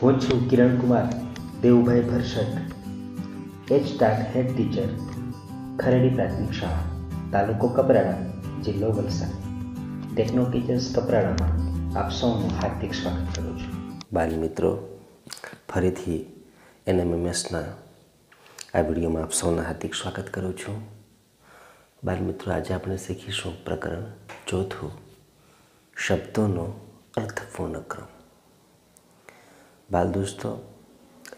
હું છું કિરણ કુમાર દેવુભાઈ ભરસટ, એચ.ટાટ હેડ ટીચર, ખરેડી પ્રાથમિક શાળા, તાલુકો કપરાડા, જિલ્લો વલસાડ. ટેકનો ટીચર્સ કપરાડામાં આપ સૌનું હાર્દિક સ્વાગત કરું છું. બાલ મિત્રો, ફરીથી NMMSના આ વિડીયોમાં આપ સૌનું હાર્દિક સ્વાગત કરું છું. બાલ મિત્રો, આજે આપણે શીખીશું પ્રકરણ ચોથું, શબ્દોનો અર્થપૂર્ણ ક્રમ. બાલ દોસ્તો,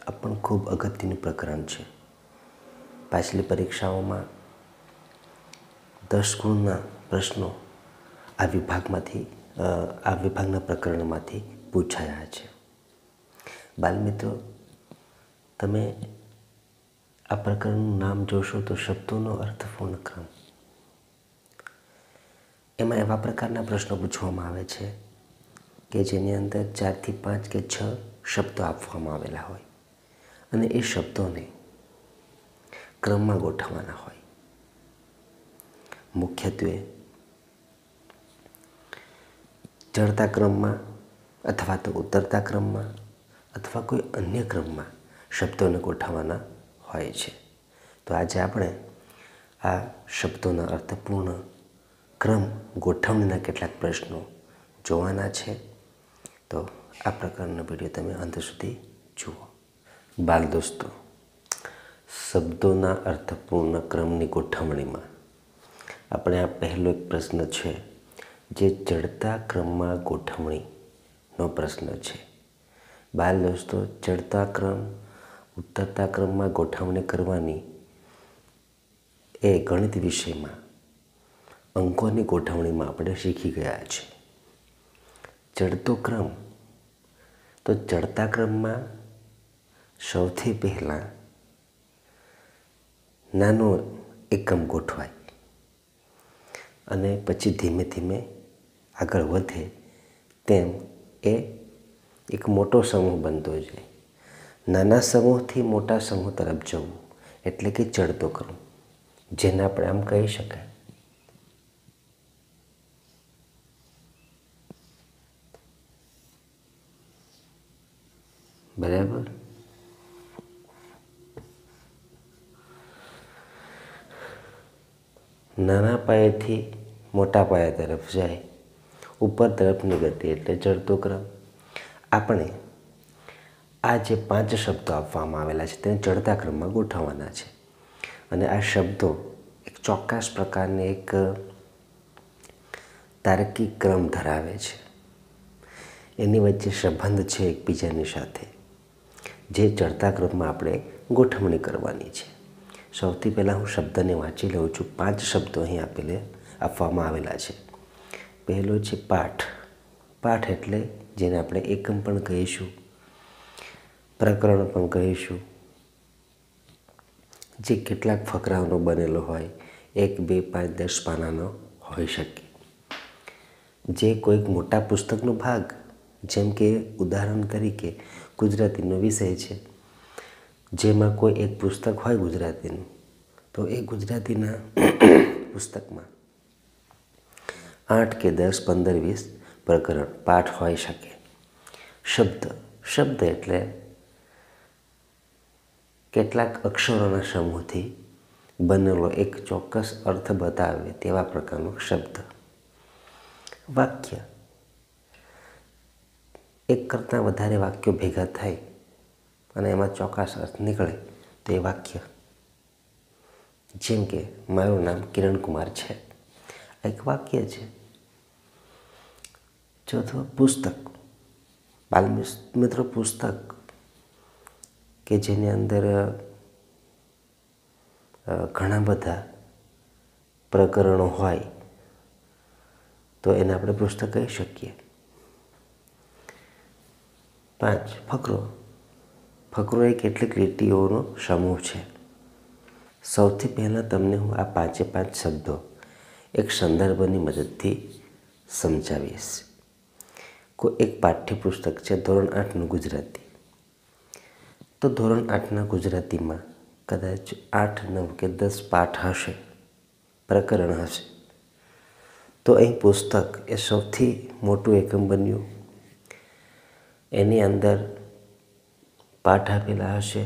આ પણ ખૂબ અગત્યનું પ્રકરણ છે. પાછલી પરીક્ષાઓમાં 10 ગુણના પ્રશ્નો આ વિભાગના પ્રકરણમાંથી પૂછાયા છે. બાલ મિત્રો, તમે આ પ્રકરણનું નામ જોશો તો શબ્દોનો અર્થપૂર્ણ ક્રમ. એમાં એવા પ્રકારના પ્રશ્નો પૂછવામાં આવે છે કે જેની અંદર 4 થી 5 કે 6 શબ્દો આપવામાં આવેલા હોય અને એ શબ્દોને ક્રમમાં ગોઠવવાના હોય. મુખ્યત્વે ચડતા ક્રમમાં અથવા તો ઉતરતા ક્રમમાં અથવા કોઈ અન્ય ક્રમમાં શબ્દોને ગોઠવવાના હોય છે. તો આજે આપણે આ શબ્દોના અર્થપૂર્ણ ક્રમ ગોઠવણીના કેટલાક પ્રશ્નો જોવાના છે. તો આ પ્રકારનો વિડીયો તમે અંત સુધી જુઓ. બાલ દોસ્તો, શબ્દોના અર્થપૂર્ણ ક્રમની ગોઠવણીમાં આપણે આ પહેલો એક પ્રશ્ન છે જે ચડતા ક્રમમાં ગોઠવણીનો પ્રશ્ન છે. બાલ દોસ્તો, ચડતા ક્રમ ઉતરતા ક્રમમાં ગોઠવણી કરવાની એ ગણિત વિષયમાં અંકોની ગોઠવણીમાં આપણે શીખી ગયા છે. ચડતો ક્રમ, તો ચડતા ક્રમમાં સૌથી પહેલાં નાનો એકમ ગોઠવાય અને પછી ધીમે ધીમે આગળ વધે તેમ એ એક મોટો સમૂહ બનતો જાય. નાના સમૂહથી મોટા સમૂહ તરફ જવું એટલે કે ચડતો ક્રમ, જેને આપણે આમ કહી શકાય. બરાબર? નાના પાયેથી મોટા પાયા તરફ જાય, ઉપર તરફની ગતિ એટલે ચડતો ક્રમ. આપણે આ જે 5 શબ્દો આપવામાં આવેલા છે તેને ચડતા ક્રમમાં ગોઠવવાના છે અને આ શબ્દો એક ચોક્કસ પ્રકારની એક તાર્કિક ક્રમ ધરાવે છે. એની વચ્ચે સંબંધ છે એકબીજાની સાથે, જે ચડતા ક્રમમાં આપણે ગોઠવણી કરવાની છે. સૌથી પહેલાં હું શબ્દને વાંચી લઉં છું. 5 શબ્દો અહીં આપવામાં આવેલા છે. પહેલો છે પાઠ. પાઠ એટલે જેને આપણે એકમ પણ કહીશું, પ્રકરણ પણ કહીશું, જે કેટલાક ફકરાઓનો બનેલો હોય, 1, 2, 5, 10 પાનાનો હોઈ શકે. જે કોઈક મોટા પુસ્તકનો ભાગ, જેમ કે ઉદાહરણ તરીકે ગુજરાતીનો વિષય છે, જેમાં કોઈ એક પુસ્તક હોય ગુજરાતીનું, તો એ ગુજરાતીના પુસ્તકમાં 8 કે 10, 15, 20 પ્રકરણ પાઠ હોઈ શકે. શબ્દ એટલે કેટલાક અક્ષરોના સમૂહથી બનેલો એક ચોક્કસ અર્થ બતાવે તેવા પ્રકારનો શબ્દ. વાક્ય, એક કરતાં વધારે વાક્યો ભેગા થાય અને એમાં ચોક્કસ અર્થ નીકળે તો એ વાક્ય. જેમ કે મારું નામ કિરણ કુમાર છે, એક વાક્ય છે. ચોથું, પુસ્તક. બાલ મિત્રો, પુસ્તક કે જેની અંદર ઘણા બધા પ્રકરણો હોય તો એને આપણે પુસ્તક કહી શકીએ. 5, ફકરો. ફકરો એ કેટલીક લીટીઓનો સમૂહ છે. સૌથી પહેલાં તમને હું આ 5 શબ્દો એક સંદર્ભની મદદથી સમજાવીશ. કોઈ એક પાઠ્યપુસ્તક છે ધોરણ 8નું ગુજરાતી. તો ધોરણ 8ના ગુજરાતીમાં કદાચ 8, 9 કે 10 પાઠ હશે, પ્રકરણ હશે. તો અહીં પુસ્તક એ સૌથી મોટું એકમ બન્યું. એની અંદર પાઠ આપેલા હશે.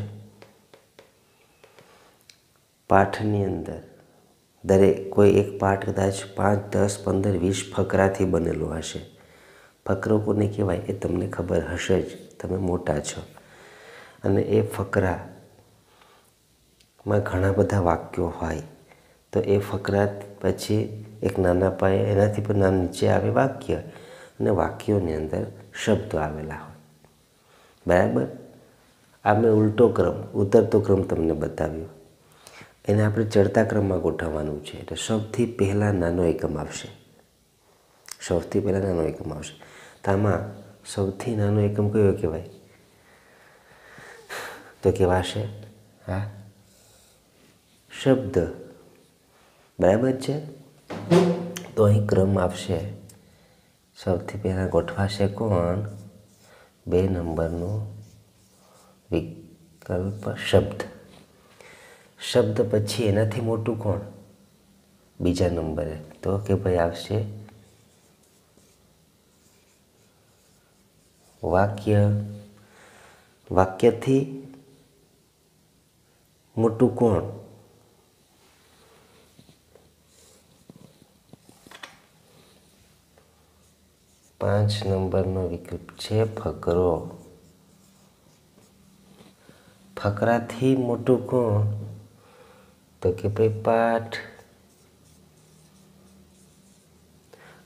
પાઠની અંદર દરેક કોઈ એક પાઠ કદાચ 5, 10, 15, 20 ફકરાથી બનેલો હશે. ફકરો કોને કહેવાય એ તમને ખબર હશે જ, તમે મોટા છો. અને એ ફકરામાં ઘણા બધા વાક્યો હોય, તો એ ફકરા પછી એક નાના પાયે એનાથી પણ નીચે આવે વાક્ય, અને વાક્યોની અંદર શબ્દો આવેલા હોય. બરાબર. આ મેં ઉતરતો ક્રમ તમને બતાવ્યો. એને આપણે ચડતા ક્રમમાં ગોઠવવાનું છે. એટલે સૌથી પહેલાં નાનો એકમ આવશે. તો આમાં સૌથી નાનો એકમ કયો કહેવાય? તો કહેવાશે શબ્દ. બરાબર છે. તો અહીં ક્રમ આવશે. સૌથી પહેલાં ગોઠવાશે કોણ? 2 નંબરનો વિકલ્પ શબ્દ. શબ્દ પછી એનાથી મોટું કોણ? બીજા નંબરે. તો કે ભાઈ આવશે વાક્ય. વાક્યથી મોટું કોણ? પાંચ નંબરનો વિકલ્પ છે ફકરો. ફકરાથી મોટું કોણ? તો કે ભાઈ પાઠ.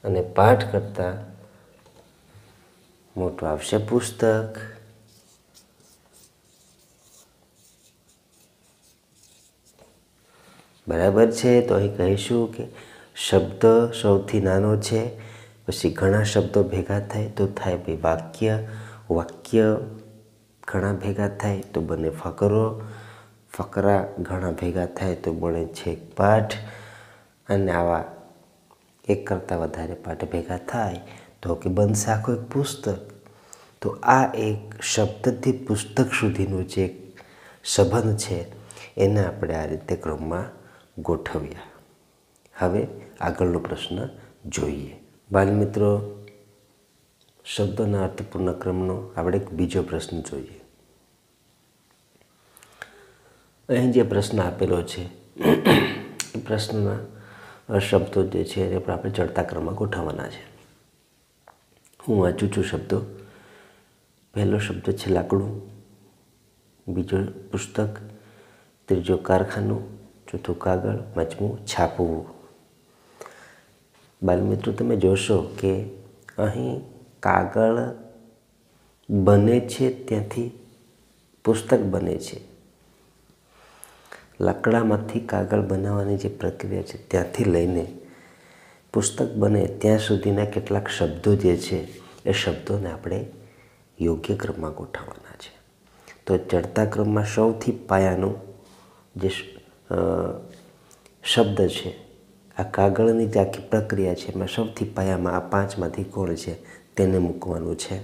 અને પાઠ કરતાં મોટું આવશે પુસ્તક. બરાબર છે. તો અહીં કહીશું કે શબ્દ સૌથી નાનો છે, પછી ઘણા શબ્દો ભેગા થાય તો થાય ભાઈ વાક્ય. વાક્ય ઘણા ભેગા થાય તો બને ફકરો. ફકરા ઘણા ભેગા થાય તો બને છે પાઠ. અને આવા એક કરતાં વધારે પાઠ ભેગા થાય તો કે બનશે આખું એક પુસ્તક. તો આ એક શબ્દથી પુસ્તક સુધીનો જે સંબંધ છે એને આપણે આ રીતે ક્રમમાં ગોઠવ્યા. હવે આગળનો પ્રશ્ન જોઈએ. બાલમિત્રો, શબ્દોના અર્થપૂર્ણ ક્રમનો આપણે એક બીજો પ્રશ્ન જોઈએ. અહીં જે પ્રશ્ન આપેલો છે એ પ્રશ્નના શબ્દો જે છે એ આપણે ચડતા ક્રમમાં ગોઠવવાના છે. હું વાંચું છું શબ્દો. પહેલો શબ્દ છે લાકડું, બીજો પુસ્તક, ત્રીજો કારખાનું, ચોથું કાગળ, પાંચમું છાપવું. બાલમિત્રો, તમે જોશો કે અહીં કાગળ બને છે ત્યાંથી પુસ્તક બને છે. લાકડામાંથી કાગળ બનાવવાની જે પ્રક્રિયા છે ત્યાંથી લઈને પુસ્તક બને ત્યાં સુધીના કેટલાક શબ્દો જે છે એ શબ્દોને આપણે યોગ્ય ક્રમમાં ગોઠવવાના છે. તો ચડતા ક્રમમાં સૌથી પાયાનું જે શબ્દ છે, આ કાગળની જે આખી પ્રક્રિયા છે એમાં સૌથી પાયામાં આ 5માંથી કોણ છે તેને મૂકવાનું છે.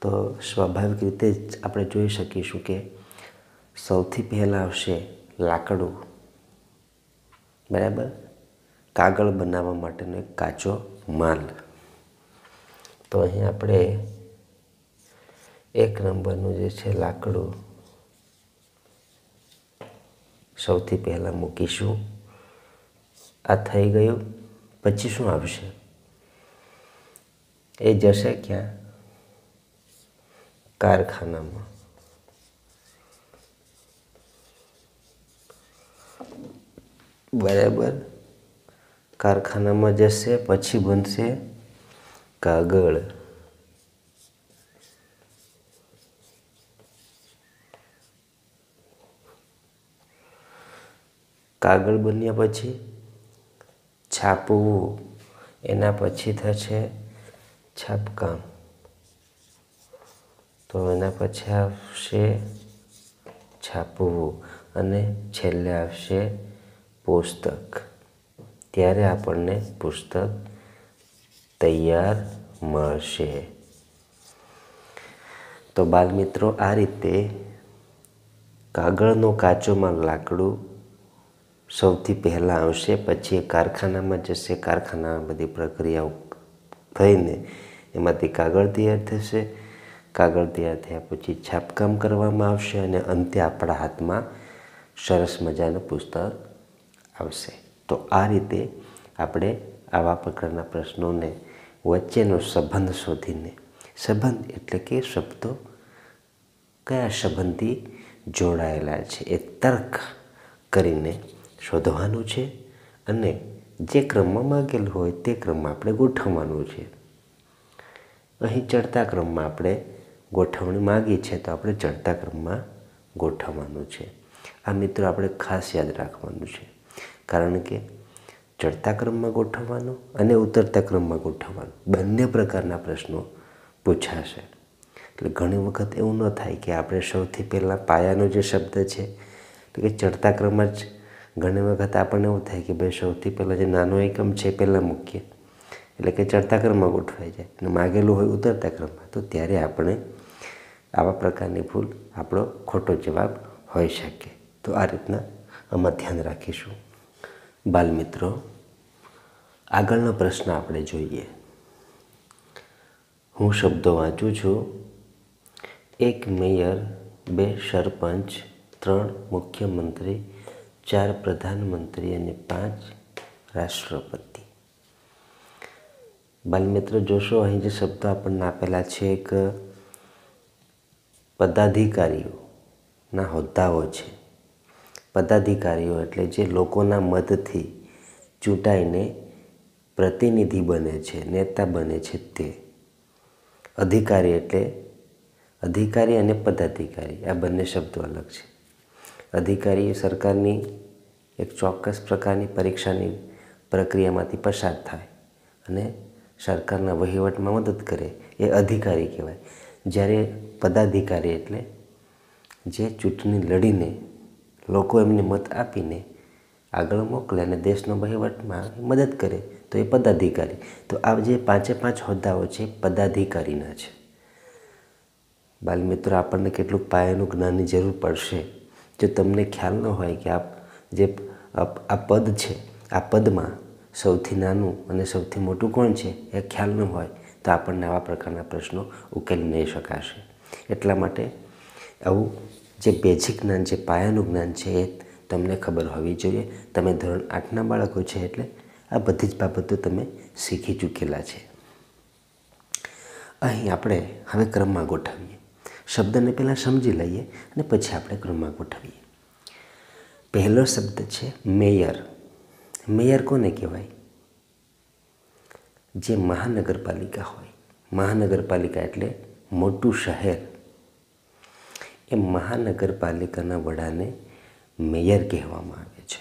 તો સ્વાભાવિક રીતે જ આપણે જોઈ શકીશું કે સૌથી પહેલાં આવશે લાકડું. બરાબર. કાગળ બનાવવા માટેનો એક કાચો માલ. તો અહીં આપણે 1 નંબરનું જે છે લાકડું સૌથી પહેલાં મૂકીશું. આ થઈ ગયું. પછી શું આવશે? એ જશે ક્યાં? કારખાનામાં. બરાબર. કારખાનામાં જશે, પછી બનશે કાગળ. કાગળ બન્યા પછી છાપવું, એના પછી થશે છાપકામ. તો એના પછી આવશે છાપવું અને છેલ્લે આવશે પુસ્તક. ત્યારે આપણને પુસ્તક તૈયાર મળશે. તો બાલમિત્રો, આ રીતે કાગળનો કાચો માલ લાકડું સૌથી પહેલાં આવશે, પછી એ કારખાનામાં જશે. કારખાનામાં બધી પ્રક્રિયાઓ થઈને એમાંથી કાગળ તૈયાર થશે. કાગળ તૈયાર થયા પછી છાપકામ કરવામાં આવશે અને અંતે આપણા હાથમાં સરસ મજાનું પુસ્તક આવશે. તો આ રીતે આપણે આવા પ્રકારના પ્રશ્નોને વચ્ચેનો સંબંધ શોધીને, સંબંધ એટલે કે શબ્દો કયા સંબંધથી જોડાયેલા છે એ તર્ક કરીને શોધવાનું છે અને જે ક્રમમાં માગેલું હોય તે ક્રમમાં આપણે ગોઠવવાનું છે. અહીં ચડતા ક્રમમાં આપણે ગોઠવણી માગી છે તો આપણે ચડતા ક્રમમાં ગોઠવવાનું છે. આ મિત્રો આપણે ખાસ યાદ રાખવાનું છે, કારણ કે ચડતા ક્રમમાં ગોઠવવાનું અને ઉતરતા ક્રમમાં ગોઠવવાનું બંને પ્રકારના પ્રશ્નો પૂછાશે. એટલે ઘણી વખત એવું ન થાય કે આપણે સૌથી પહેલાં પાયાનો જે શબ્દ છે એટલે કે ચડતા ક્રમમાં જ ઘણી વખત આપણને એવું થાય કે ભાઈ સૌથી પહેલાં જે નાનો એકમ છે પહેલાં મૂકીએ, એટલે કે ચડતા ક્રમમાં ગોઠવાઈ જાય અને માગેલું હોય ઉતરતા ક્રમમાં, તો ત્યારે આપણે આવા પ્રકારની ભૂલ આપણો ખોટો જવાબ હોઈ શકે. તો આ રીતના આમાં ધ્યાન રાખીશું. બાલમિત્રો, આગળનો પ્રશ્ન આપણે જોઈએ. હું શબ્દો વાંચું છું. 1 મેયર, 2 સરપંચ, 3 મુખ્યમંત્રી, 4 પ્રધાનમંત્રી અને 5 રાષ્ટ્રપતિ. બાલમિત્રો જોશો, અહીં જે શબ્દો આપણને આપેલા છે એક પદાધિકારીઓના હોદ્દાઓ છે. પદાધિકારીઓ એટલે જે લોકોના મતથી ચૂંટાઈને પ્રતિનિધિ બને છે, નેતા બને છે તે. અધિકારી એટલે અધિકારી અને પદાધિકારી આ બંને શબ્દો અલગ છે. અધિકારી એ સરકારની એક ચોક્કસ પ્રકારની પરીક્ષાની પ્રક્રિયામાંથી પસાર થાય અને સરકારના વહીવટમાં મદદ કરે એ અધિકારી કહેવાય. જ્યારે પદાધિકારી એટલે જે ચૂંટણી લડીને લોકો એમને મત આપીને આગળ મોકલે અને દેશનો વહીવટમાં મદદ કરે તો એ પદાધિકારી. તો આ જે 5 હોદ્દાઓ છે પદાધિકારીના છે. બાલમિત્રો, આપણને કેટલુંક પાયાનું જ્ઞાનની જરૂર પડશે. જો તમને ખ્યાલ ન હોય કે આ પદ છે, આ પદમાં સૌથી નાનું અને સૌથી મોટું કોણ છે એ ખ્યાલ ન હોય તો આપણને આવા પ્રકારના પ્રશ્નો ઉકેલી નહીં શકાશે. એટલા માટે આવું જે બેઝિક જ્ઞાન, જે પાયાનું જ્ઞાન છે એ તમને ખબર હોવી જોઈએ. તમે ધોરણ 8ના બાળકો છે એટલે આ બધી જ બાબતો તમે શીખી ચૂકેલા છે. અહીં આપણે હવે ક્રમમાં ગોઠવીએ. શબ્દને પહેલાં સમજી લઈએ અને પછી આપણે ક્રમમાં ગોઠવીએ. પહેલો શબ્દ છે મેયર. મેયર કોને કહેવાય? જે મહાનગરપાલિકા હોય. મહાનગરપાલિકા એટલે મોટું શહેર. એ મહાનગરપાલિકાના વડાને મેયર કહેવામાં આવે છે.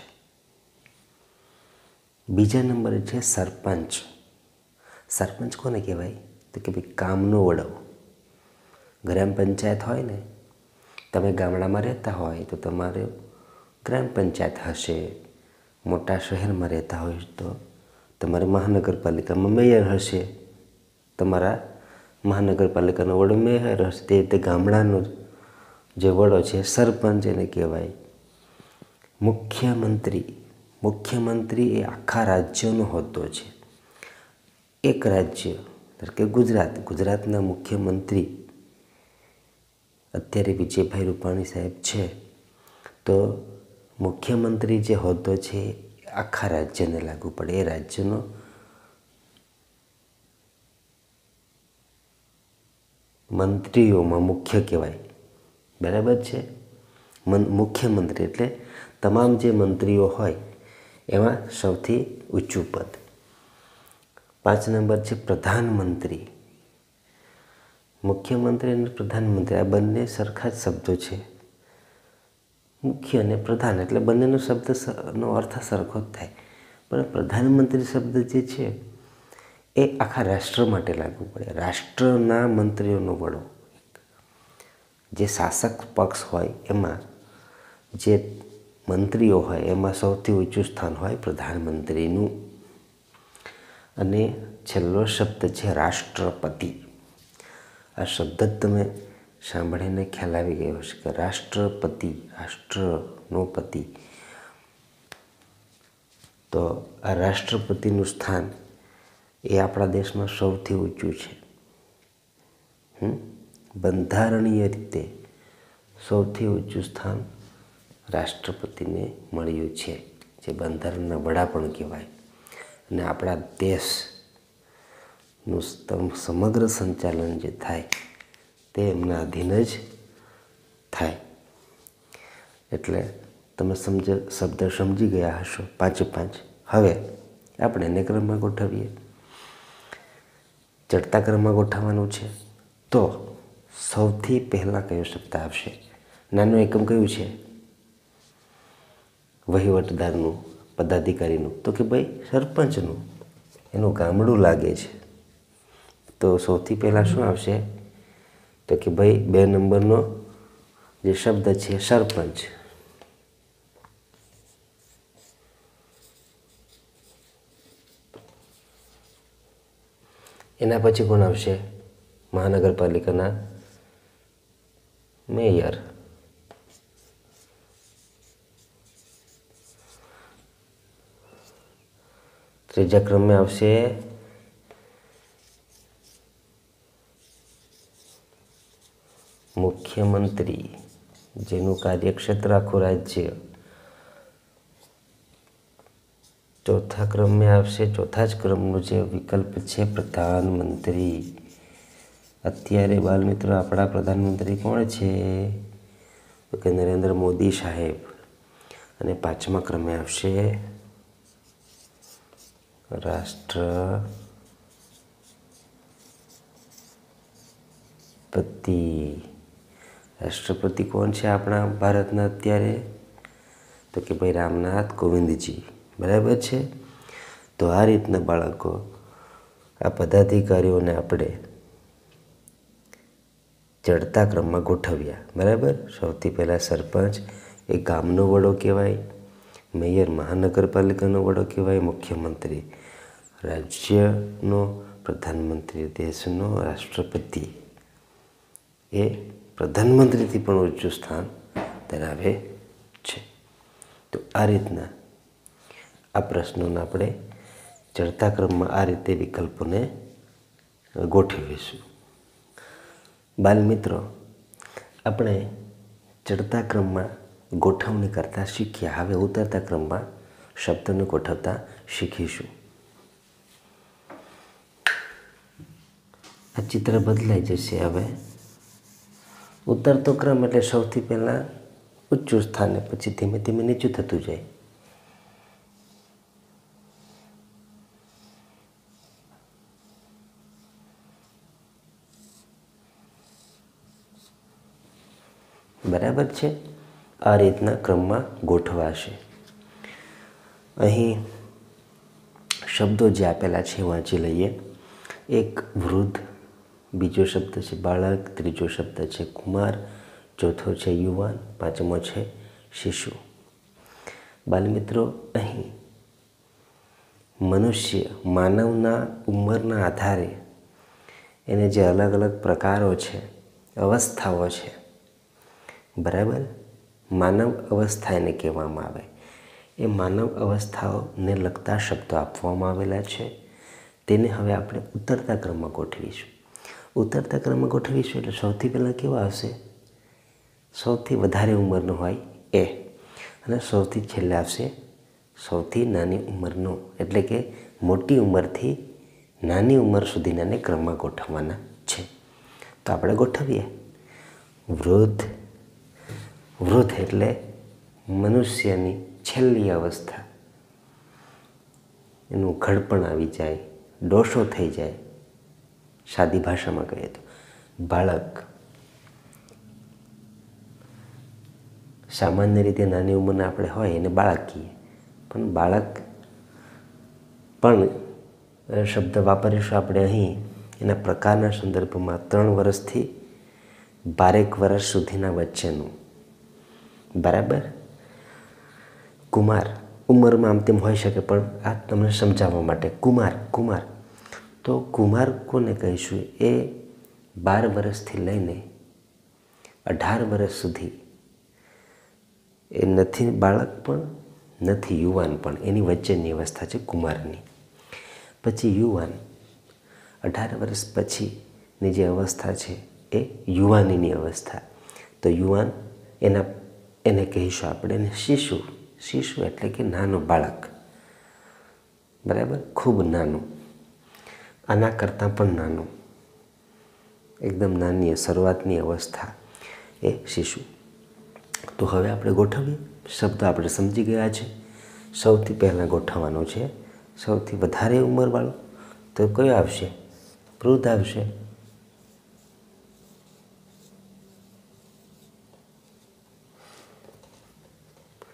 બીજા નંબરે છે સરપંચ. સરપંચ કોને કહેવાય? તો કે ભાઈ કામનો વડો. ગ્રામ પંચાયત હોય ને, તમે ગામડામાં રહેતા હોય તો તમારે ગ્રામ પંચાયત હશે. મોટા શહેરમાં રહેતા હોય તો તમારે મહાનગરપાલિકામાં મેયર હશે. તમારા મહાનગરપાલિકાનો વડો મેયર હશે. તે રીતે ગામડાનો જે વડો છે સરપંચ એને કહેવાય. મુખ્યમંત્રી. મુખ્યમંત્રી એ આખા રાજ્યનો હોદ્દો છે. એક રાજ્ય કે ગુજરાતના મુખ્યમંત્રી અત્યારે વિજયભાઈ રૂપાણી સાહેબ છે, તો મુખ્યમંત્રી જે હોદ્દો છે એ આખા રાજ્યને લાગુ પડે. એ રાજ્યનો મંત્રીઓમાં મુખ્ય કહેવાય. બરાબર છે? મુખ્યમંત્રી એટલે તમામ જે મંત્રીઓ હોય એમાં સૌથી ઊંચું પદ. 5 નંબર છે પ્રધાનમંત્રી. મુખ્યમંત્રી અને પ્રધાનમંત્રી આ બંને સરખા જ શબ્દો છે. મુખ્ય અને પ્રધાન એટલે બંનેનો શબ્દનો અર્થ સરખો જ થાય, પણ પ્રધાનમંત્રી શબ્દ જે છે એ આખા રાષ્ટ્ર માટે લાગુ પડે. રાષ્ટ્રના મંત્રીઓનો વડો. જે શાસક પક્ષ હોય એમાં જે મંત્રીઓ હોય એમાં સૌથી ઊંચું સ્થાન હોય પ્રધાનમંત્રીનું. અને છેલ્લો શબ્દ છે રાષ્ટ્રપતિ. આ શબ્દ જ તમે સાંભળીને ખ્યાલ આવી ગયો છે કે રાષ્ટ્રપતિ, રાષ્ટ્રનો પતિ. તો આ રાષ્ટ્રપતિનું સ્થાન એ આપણા દેશમાં સૌથી ઊંચું છે. બંધારણીય રીતે સૌથી ઊંચું સ્થાન રાષ્ટ્રપતિને મળ્યું છે, જે બંધારણના વડા પણ કહેવાય. અને આપણા દેશનું સમગ્ર સંચાલન જે થાય તે એમના અધીન જ થાય. એટલે તમે શબ્દ સમજી ગયા હશો, 5 હવે આપણે એને ક્રમમાં ગોઠવીએ. ચડતા ક્રમમાં ગોઠવવાનું છે. તો સૌથી પહેલાં કયો શબ્દ આવશે? નાનું એકમ કયું છે? વહીવટદારનું, પદાધિકારીનું. તો કે ભાઈ સરપંચનું. એનું ગામડું લાગે છે. તો સૌથી પહેલાં શું આવશે? તો કે ભાઈ 2 નંબરનો જે શબ્દ છે સરપંચ. એના પછી કોણ આવશે? મહાનગરપાલિકાના મેયર. ત્રીજા ક્રમે આવશે મુખ્યમંત્રી, જેનું કાર્યક્ષેત્ર આખું રાજ્ય. ચોથા ક્રમે આવશે, ચોથા જ ક્રમનો જે વિકલ્પ છે પ્રધાનમંત્રી. અત્યારે બાલમિત્રો આપણા પ્રધાનમંત્રી કોણ છે? તો કે નરેન્દ્ર મોદી સાહેબ. અને 5મા ક્રમે આવશે રાષ્ટ્રપતિ. રાષ્ટ્રપતિ કોણ છે આપણા ભારતના અત્યારે? તો કે ભાઈ રામનાથ કોવિંદજી. બરાબર છે. તો આ રીતના બાળકો આ પદાધિકારીઓને આપણે ચડતા ક્રમમાં ગોઠવ્યા. બરાબર. સૌથી પહેલાં સરપંચ એ ગામનો વડો કહેવાય, મેયર મહાનગરપાલિકાનો વડો કહેવાય, મુખ્યમંત્રી રાજ્યનો, પ્રધાનમંત્રી દેશનો, રાષ્ટ્રપતિ એ પ્રધાનમંત્રીથી પણ ઊંચું સ્થાન ધરાવે છે. તો આ રીતના આ પ્રશ્નોને આપણે ચડતા ક્રમમાં આ રીતે વિકલ્પોને ગોઠવીશું. બાલમિત્રો, આપણે ચડતા ક્રમમાં ગોઠવણી કરતાં શીખ્યા. હવે ઉતરતા ક્રમમાં શબ્દોને ગોઠવતા શીખીશું. આ ચિત્ર બદલાઈ જશે. હવે ઉતરતો ક્રમ એટલે સૌથી પહેલાં ઊંચું સ્થાન, પછી ધીમે ધીમે નીચું થતું જાય. બરાબર છે. આ રીતના ક્રમમાં ગોઠવાશે. અહીં શબ્દો જે આપેલા છે વાંચી લઈએ. એક વૃદ્ધ, બીજો શબ્દ છે બાળક, ત્રીજો શબ્દ છે કુમાર, ચોથો છે યુવાન, 5મો છે શિશુ. બાલમિત્રો, અહીં મનુષ્ય, માનવના ઉંમરના આધારે એને જે અલગ અલગ પ્રકારો છે, અવસ્થાઓ છે, બરાબર, માનવ અવસ્થા એને કહેવામાં આવે. એ માનવ અવસ્થાઓને લગતા શબ્દો આપવામાં આવેલા છે. તેને હવે આપણે ઉતરતા ક્રમમાં ગોઠવીશું. ઉતરતા ક્રમમાં ગોઠવીશું એટલે સૌથી પહેલાં કેવા આવશે? સૌથી વધારે ઉંમરનો હોય એ, અને સૌથી છેલ્લે આવશે સૌથી નાની ઉંમરનો. એટલે કે મોટી ઉંમરથી નાની ઉંમર સુધીનાને ક્રમમાં ગોઠવવાના છે. તો આપણે ગોઠવીએ. વૃદ્ધ. વૃદ્ધ એટલે મનુષ્યની છેલ્લી અવસ્થા. એનું ઘડપણ આવી જાય, ડોશો થઈ જાય, સાદી ભાષામાં કહીએ તો. બાળક. સામાન્ય રીતે નાની ઉંમરના આપણે હોય એને બાળક કહીએ, પણ બાળક પણ શબ્દ વાપરીશું આપણે અહીં એના પ્રકારના સંદર્ભમાં 3 વર્ષથી 12 વર્ષ સુધીના વચ્ચેનું. બરાબર. કુમાર. ઉંમરમાં આમ તેમ હોઈ શકે, પણ આ તમને સમજાવવા માટે. કુમાર. કુમાર તો કુમાર કોને કહીશું? એ 12 વર્ષથી લઈને 18 વર્ષ સુધી એ નથી બાળક પણ નથી યુવાન પણ, એની વચ્ચેની અવસ્થા છે કુમારની. પછી યુવાન. 18 વર્ષ પછીની જે અવસ્થા છે એ એ યુવાનીની અવસ્થા. તો યુવાન એને કહીશું આપણે એને શિશુ. શિશુ એટલે કે નાનું બાળક, બરાબર, ખૂબ નાનું, આના કરતાં પણ નાનું, એકદમ નાની શરૂઆતની અવસ્થા એ શિશુ. તો હવે આપણે ગોઠવીએ. શબ્દ આપણે સમજી ગયા છે. સૌથી પહેલાં ગોઠવવાનો છે સૌથી વધારે ઉંમરવાળો. તો કયો આવશે? વૃદ્ધ આવશે.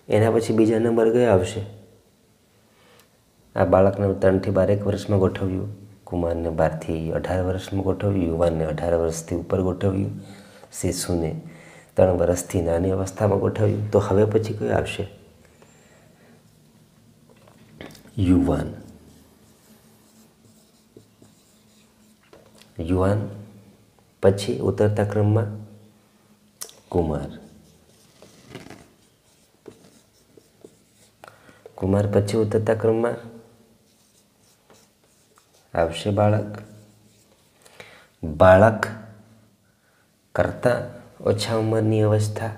એના પછી બીજા નંબર કયો આવશે? આ બાળકને 3 થી 12 વર્ષમાં ગોઠવ્યું, કુમારને 12 થી 18 વર્ષમાં ગોઠવ્યું, યુવાનને 18 વર્ષથી ઉપર ગોઠવ્યું, શિશુને 3 વર્ષથી નાની અવસ્થામાં ગોઠવ્યું. તો હવે પછી કયો આવશે? યુવાન. યુવાન પછી ઉતરતા ક્રમમાં કુમાર. કુમાર પછી ઉતરતા ક્રમમાં આવશે બાળક. બાળક કરતાં ઓછા ઉંમરની અવસ્થા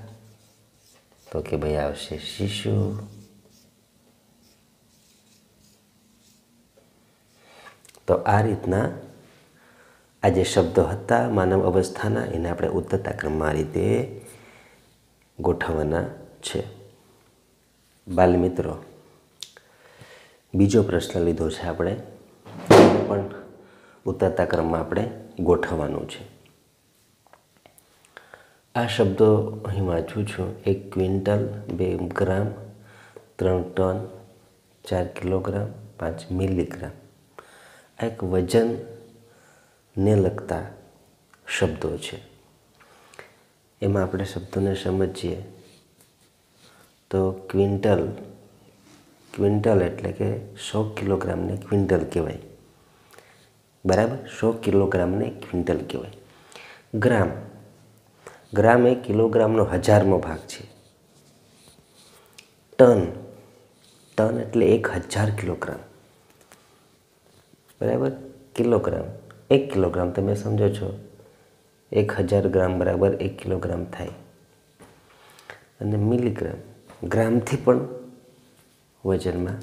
તો કે ભાઈ આવશે શિશુ. તો આ રીતના આ જે શબ્દો હતા માનવ અવસ્થાના એને આપણે ઉતરતા ક્રમમાં આ રીતે ગોઠવવાના છે. બાલમિત્રો, બીજો પ્રશ્ન લીધો છે આપણે, એને પણ ઉતરતા ક્રમમાં આપણે ગોઠવવાનું છે. આ શબ્દો અહીં વાંચું છું. 1 ક્વિન્ટલ, 2 ગ્રામ, 3 ટન, 4 કિલોગ્રામ, 5 મિલીગ્રામ. આ એક વજનને લગતા શબ્દો છે. એમાં આપણે શબ્દોને સમજીએ તો ક્વિન્ટલ એટલે કે 100 કિલોગ્રામને ક્વિન્ટલ કહેવાય, બરાબર. 100 કિલોગ્રામને ક્વિન્ટલ કહેવાય. ગ્રામ એ કિલોગ્રામનો 1000મો ભાગ છે. ટન એટલે 1000 કિલોગ્રામ, બરાબર. કિલોગ્રામ 1 કિલોગ્રામ તમે સમજો છો, 1000 ગ્રામ બરાબર 1 કિલોગ્રામ થાય. અને મિલીગ્રામ ગ્રામથી પણ વજનમાં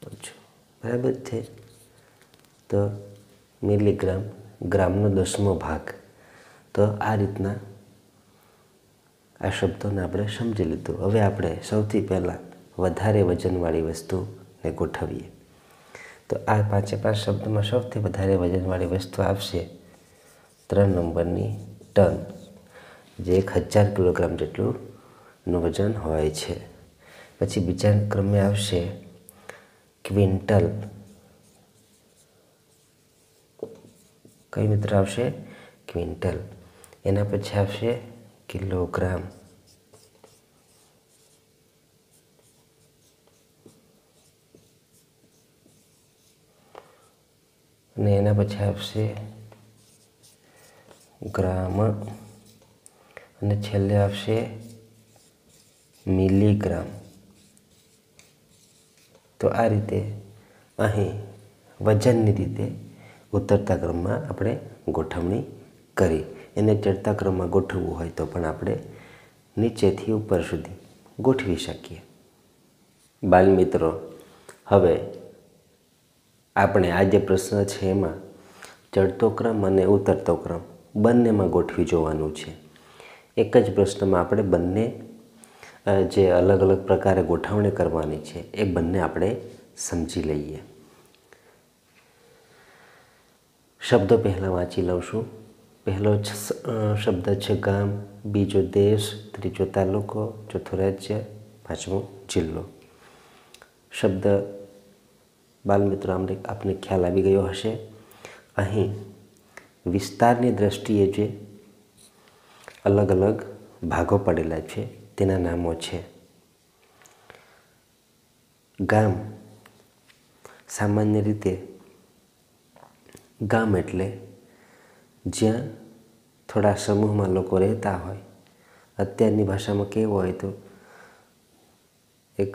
ઓછું, બરાબર છે. તો મિલીગ્રામ ગ્રામનો 10મો ભાગ. તો આ રીતના આ શબ્દોને આપણે સમજી લીધું. હવે આપણે સૌથી પહેલાં વધારે વજનવાળી વસ્તુને ગોઠવીએ. તો આ 5 શબ્દોમાં સૌથી વધારે વજનવાળી વસ્તુ આવશે 3 નંબરની ટન, જે 1000 કિલોગ્રામ જેટલુંનું વજન હોય છે. પછી બીજા ક્રમે આવશે ક્વિન્ટલ. કઈ મિત્ર આવશે? ક્વિન્ટલ. એના પછી આવશે કિલોગ્રામ. અને એના પછી આવશે ગ્રામ. અને છેલ્લે આવશે મિલીગ્રામ. તો આ રીતે અહીં વજનની રીતે ઉતરતા ક્રમમાં આપણે ગોઠવણી કરી. એને ચડતા ક્રમમાં ગોઠવવું હોય તો પણ આપણે નીચેથી ઉપર સુધી ગોઠવી શકીએ. બાલમિત્રો, હવે આપણે આ જે પ્રશ્ન છે એમાં ચડતો ક્રમ અને ઉતરતો ક્રમ બંનેમાં ગોઠવી જોવાનું છે. એક જ પ્રશ્નમાં આપણે બંને જે અલગ અલગ પ્રકારે ગોઠવણી કરવાની છે એ બંને આપણે સમજી લઈએ. શબ્દો પહેલાં વાંચી લઉં છું. પહેલો શબ્દ છે ગામ, બીજો દેશ, ત્રીજો તાલુકો, ચોથો રાજ્ય, 5મો જિલ્લો. શબ્દ બાલમિત્રો આપને ખ્યાલ આવી ગયો હશે. અહીં વિસ્તારની દ્રષ્ટિએ જે અલગ અલગ ભાગો પડેલા છે તેના નામો છે. ગામ, સામાન્ય રીતે ગામ એટલે જ્યાં થોડા સમૂહમાં લોકો રહેતા હોય. અત્યારની ભાષામાં કહેવું હોય તો એક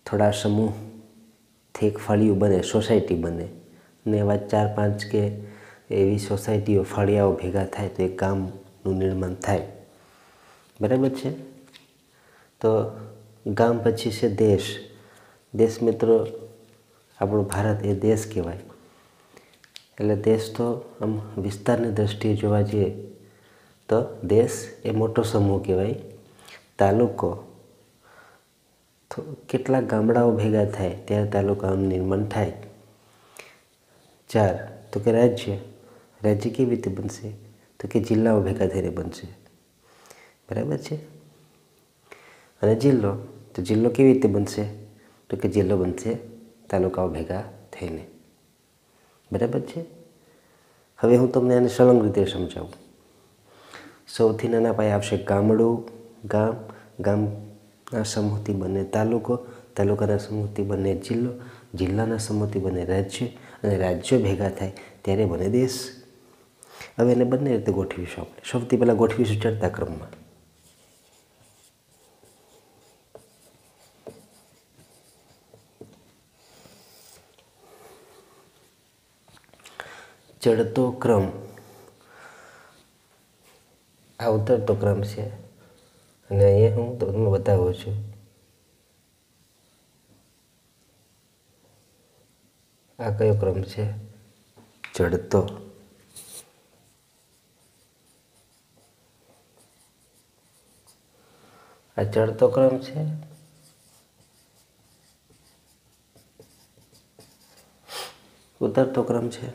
થોડા સમૂહથી એક ફળિયું બને, સોસાયટી બને, ને એવા 4-5 કે એવી સોસાયટીઓ ફળિયાઓ ભેગા થાય તો એક ગામનું નિર્માણ થાય. બરાબર છે. તો ગામ પછી છે દેશ. દેશ મિત્રો આપણો ભારત એ દેશ કહેવાય. એટલે દેશ તો આમ વિસ્તારની દૃષ્ટિએ જોવા જઈએ તો દેશ એ મોટો સમૂહ કહેવાય. તાલુકો કેટલાક ગામડાઓ ભેગા થાય ત્યારે તાલુકાનું નિર્માણ થાય. 4 તો કે રાજ્ય. રાજ્ય કેવી રીતે બનશે? તો કે જિલ્લાઓ ભેગા થઈને બનશે. બરાબર છે. અને જિલ્લો, તો જિલ્લો કેવી રીતે બનશે? તો કે જિલ્લો બનશે તાલુકાઓ ભેગા થઈને. બરાબર છે. હવે હું તમને આને સળંગ રીતે સમજાવું. સૌથી નાના પાયે આવશે ગામડું, ગામ, ગામના સમૂહથી બને તાલુકો, તાલુકાના સમૂહથી બને જિલ્લો, જિલ્લાના સમૂહથી બને રાજ્ય, અને રાજ્યો ભેગા થાય ત્યારે બને દેશ. હવે એને બંને રીતે ગોઠવીશું આપણે. સૌથી પહેલાં ગોઠવીશું ચડતા ક્રમમાં. ચડતો ક્રમ આ ઉતરતો ક્રમ છે અને અહીંયા હું તમને બતાવું છું. આ કયો ક્રમ છે? ચડતો. આ ચડતો ક્રમ છે. ઉતરતો ક્રમ છે.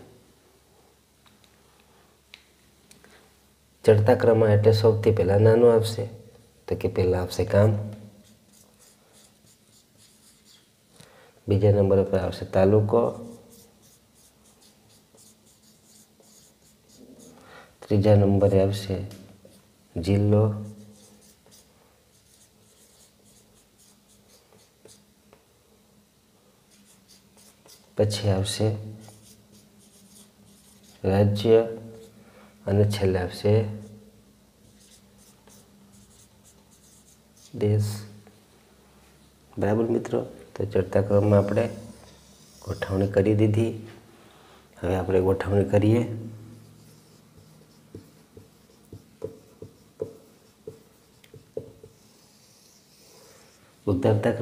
ચડતા ક્રમમાં એટલે સૌથી પહેલાં નાનું આવશે તો કે પહેલાં આવશે ગામ, બીજા નંબર પર આવશે તાલુકો, ત્રીજા નંબરે આવશે જિલ્લો, પછી આવશે રાજ્ય અને છેલ્લે આવશે દેશ. બરાબર મિત્રો. તો ચડતા ક્રમમાં આપણે ગોઠવણી કરી દીધી. હવે આપણે ગોઠવણી કરીએ. ઉતરતા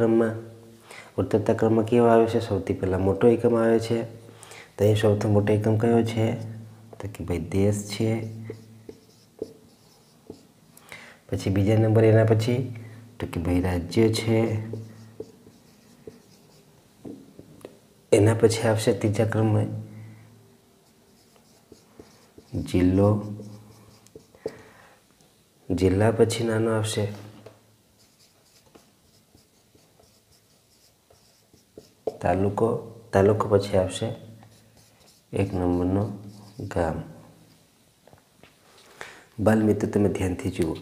ક્રમમાં કેવો આવે છે? સૌથી પહેલાં મોટો એકમ આવે છે. તો અહીં સૌથી મોટો એકમ કયો છે? તો કે ભાઈ દેશ છે. પછી બીજા નંબર એના પછી તો કે ભાઈ રાજ્ય છે. એના પછી આવશે ત્રીજા ક્રમમાં જિલ્લો. જિલ્લા પછી નાનો આવશે તાલુકો. તાલુકો પછી આવશે 1 નંબરનો ગામ. બાલ મિત્રો તમે ધ્યાનથી જુઓ.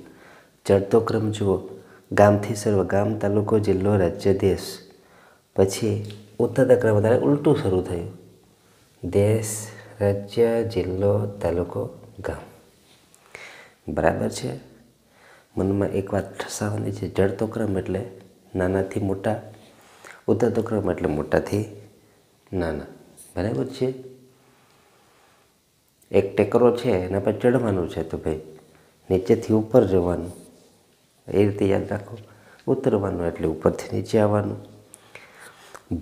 ચડતો ક્રમ જુઓ. ગામથી શરૂ, ગામ, તાલુકો, જિલ્લો, રાજ્ય, દેશ. પછી ઉતરતા ક્રમ ત્યારે ઉલટું શરૂ થયું. દેશ, રાજ્ય, જિલ્લો, તાલુકો, ગામ. બરાબર છે. મનમાં એક વાત ઠસાવવાની છે. ચડતો ક્રમ એટલે નાનાથી મોટા, ઉતરતો ક્રમ એટલે મોટાથી નાના. બરાબર છે. એક ટેકરો છે એના પર ચડવાનું છે તો ભાઈ નીચેથી ઉપર જવાનું, એ રીતે યાદ રાખો. ઉતરવાનું એટલે ઉપરથી નીચે આવવાનું.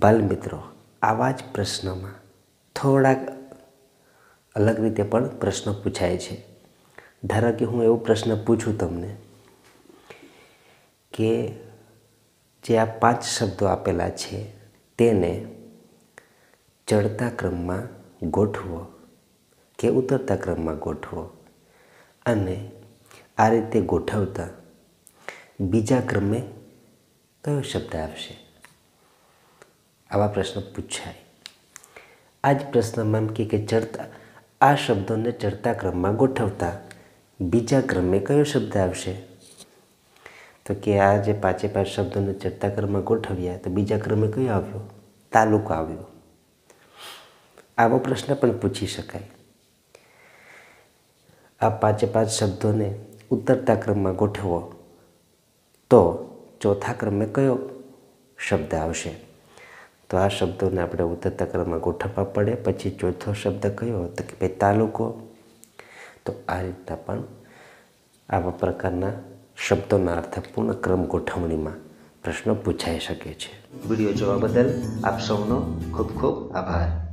બાલ મિત્રો આવા જ પ્રશ્નમાં થોડાક અલગ રીતે પણ પ્રશ્ન પૂછાય છે. ધારો કે હું એવો પ્રશ્ન પૂછું તમને કે જે આ 5 શબ્દો આપેલા છે તેને ચડતા ક્રમમાં ગોઠવો કે ઉતરતા ક્રમમાં ગોઠવો, અને આ રીતે ગોઠવતા બીજા ક્રમે કયો શબ્દ આવશે? આવા પ્રશ્ન પૂછાય. આ જ પ્રશ્નમાં એમ કે ચડતા આ શબ્દોને ચડતા ક્રમમાં ગોઠવતા બીજા ક્રમે કયો શબ્દ આવશે? તો કે આ જે 5 શબ્દોને ચડતા ક્રમમાં ગોઠવ્યા તો બીજા ક્રમે કયો આવ્યો? તાલુકો આવ્યો. આવો પ્રશ્ન પણ પૂછી શકાય. આ 5 શબ્દોને ઉતરતા ક્રમમાં ગોઠવો તો ચોથા ક્રમે કયો શબ્દ આવશે? તો આ શબ્દોને આપણે ઉતરતા ક્રમમાં ગોઠવવા પડે. પછી ચોથો શબ્દ કયો તો કે ભાઈ તાલુકો. તો આ રીતના પણ આવા પ્રકારના શબ્દોના અર્થપૂર્ણ ક્રમ ગોઠવણીમાં પ્રશ્નો પૂછાઈ શકે છે. વિડીયો જોવા બદલ આપ સૌનો ખૂબ ખૂબ આભાર.